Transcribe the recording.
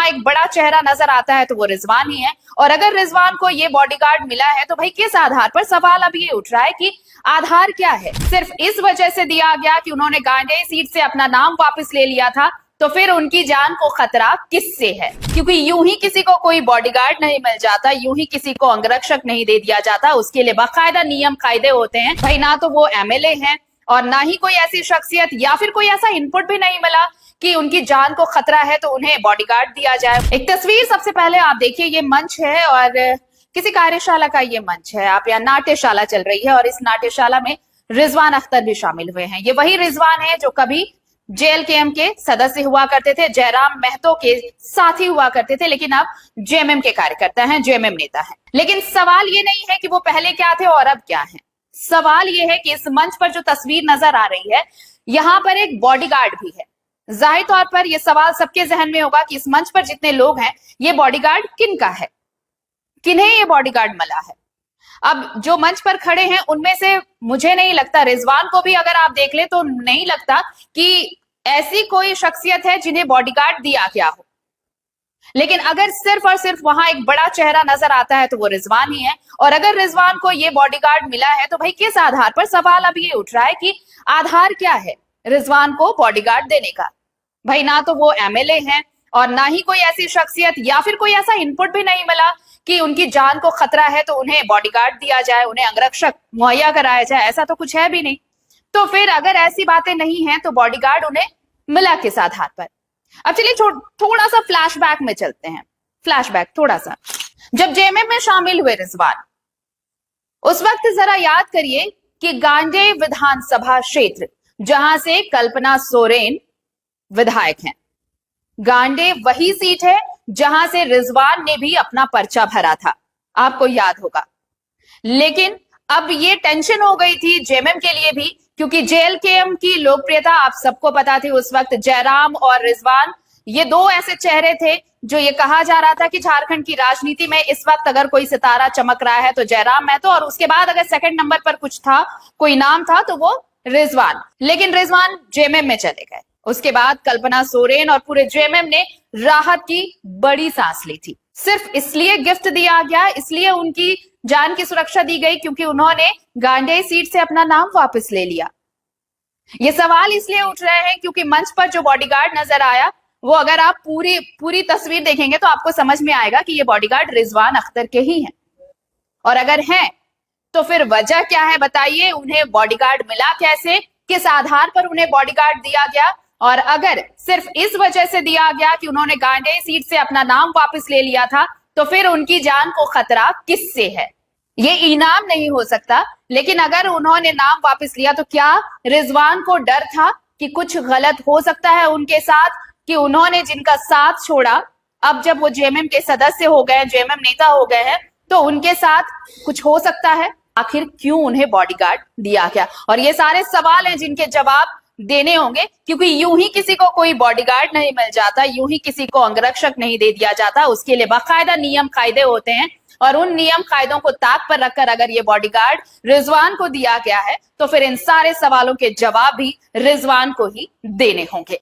एक बड़ा चेहरा नजर आता है तो वो रिजवान ही है। और अगर रिजवान को ये बॉडीगार्ड मिला है तो भाई किस आधार पर? सवाल अब ये उठ रहा है कि आधार क्या है? सिर्फ इस वजह से दिया गया कि उन्होंने गांधी सीट से अपना नाम वापस ले लिया था, तो फिर उनकी जान को खतरा किससे है? क्योंकि यूं ही किसी को कोई बॉडीगार्ड नहीं मिल जाता, यूं ही किसी को अंगरक्षक नहीं दे दिया जाता, उसके लिए बाकायदा नियम कायदे होते हैं भाई। ना तो वो एमएलए हैं और ना ही कोई ऐसी शख्सियत या फिर कोई ऐसा इनपुट भी नहीं मिला कि उनकी जान को खतरा है तो उन्हें बॉडीगार्ड दिया जाए। एक तस्वीर सबसे पहले आप देखिए, ये मंच है और किसी कार्यशाला का ये मंच है। आप यहाँ नाट्यशाला चल रही है और इस नाट्यशाला में रिजवान अख्तर भी शामिल हुए हैं। ये वही रिजवान है जो कभी जेएलकेएम के सदस्य हुआ करते थे, जयराम महतो के साथी हुआ करते थे, लेकिन अब जेएमएम के कार्यकर्ता हैं, जेएमएम नेता हैं। लेकिन सवाल ये नहीं है कि वो पहले क्या थे और अब क्या हैं। सवाल ये है कि इस मंच पर जो तस्वीर नजर आ रही है, यहां पर एक बॉडीगार्ड भी है। जाहिर तौर पर यह सवाल सबके जहन में होगा कि इस मंच पर जितने लोग हैं, ये बॉडीगार्ड किन का है, किन्हें ये बॉडीगार्ड मिला है? अब जो मंच पर खड़े हैं उनमें से मुझे नहीं लगता, रिजवान को भी अगर आप देख ले तो नहीं लगता कि ऐसी कोई शख्सियत है जिन्हें बॉडीगार्ड दिया गया हो। लेकिन अगर सिर्फ और सिर्फ वहां एक बड़ा चेहरा नजर आता है तो वो रिजवान ही है। और अगर रिजवान को ये बॉडीगार्ड मिला है तो भाई किस आधार पर? सवाल अब ये उठ रहा है कि आधार क्या है रिजवान को बॉडीगार्ड देने का? भाई ना तो वो एमएलए हैं और ना ही कोई ऐसी शख्सियत या फिर कोई ऐसा इनपुट भी नहीं मिला कि उनकी जान को खतरा है तो उन्हें बॉडीगार्ड दिया जाए, उन्हें अंगरक्षक मुहैया कराया जाए। ऐसा तो कुछ है भी नहीं। तो फिर अगर ऐसी बातें नहीं हैं तो बॉडीगार्ड उन्हें मिला किस आधार पर? अब चलिए थोड़ा सा फ्लैशबैक में चलते हैं। फ्लैशबैक थोड़ा सा, जब जेएमएम में शामिल हुए रिजवान, उस वक्त जरा याद करिए कि गांडेय विधानसभा क्षेत्र जहां से कल्पना सोरेन विधायक हैं, गांडेय वही सीट है जहां से रिजवान ने भी अपना पर्चा भरा था, आपको याद होगा। लेकिन अब ये टेंशन हो गई थी जेएमएम के लिए भी, क्योंकि जेएलकेएम की लोकप्रियता आप सबको पता थी। उस वक्त जयराम और रिजवान ये दो ऐसे चेहरे थे जो ये कहा जा रहा था कि झारखंड की राजनीति में इस वक्त अगर कोई सितारा चमक रहा है तो जयराम महतो, और उसके बाद अगर सेकंड नंबर पर कुछ था, कोई नाम था, तो वो रिजवान। लेकिन रिजवान जेएमएम में चले गए। उसके बाद कल्पना सोरेन और पूरे जेएमएम ने राहत की बड़ी सांस ली थी। सिर्फ इसलिए गिफ्ट दिया गया, इसलिए उनकी जान की सुरक्षा दी गई क्योंकि उन्होंने गांडेय सीट से अपना नाम वापस ले लिया। ये सवाल इसलिए उठ रहे हैं क्योंकि मंच पर जो बॉडीगार्ड नजर आया, वो अगर आप पूरी तस्वीर देखेंगे तो आपको समझ में आएगा कि ये बॉडीगार्ड रिजवान अख्तर के ही हैं। और अगर हैं तो फिर वजह क्या है बताइए? उन्हें बॉडीगार्ड मिला कैसे? किस आधार पर उन्हें बॉडीगार्ड दिया गया? और अगर सिर्फ इस वजह से दिया गया कि उन्होंने गांडेय सीट से अपना नाम वापस ले लिया था, तो फिर उनकी जान को खतरा किससे है? ये इनाम नहीं हो सकता। लेकिन अगर उन्होंने नाम वापस लिया तो क्या रिजवान को डर था कि कुछ गलत हो सकता है उनके साथ, कि उन्होंने जिनका साथ छोड़ा, अब जब वो जेएमएम के सदस्य हो गए, जेएमएम नेता हो गए हैं, तो उनके साथ कुछ हो सकता है? आखिर क्यों उन्हें बॉडीगार्ड दिया गया? और ये सारे सवाल हैं जिनके जवाब देने होंगे, क्योंकि यूं ही किसी को कोई बॉडीगार्ड नहीं मिल जाता, यूं ही किसी को अंगरक्षक नहीं दे दिया जाता। उसके लिए बाकायदा नियम कायदे होते हैं और उन नियम कायदों को ताक पर रखकर अगर ये बॉडीगार्ड रिजवान को दिया गया है तो फिर इन सारे सवालों के जवाब भी रिजवान को ही देने होंगे।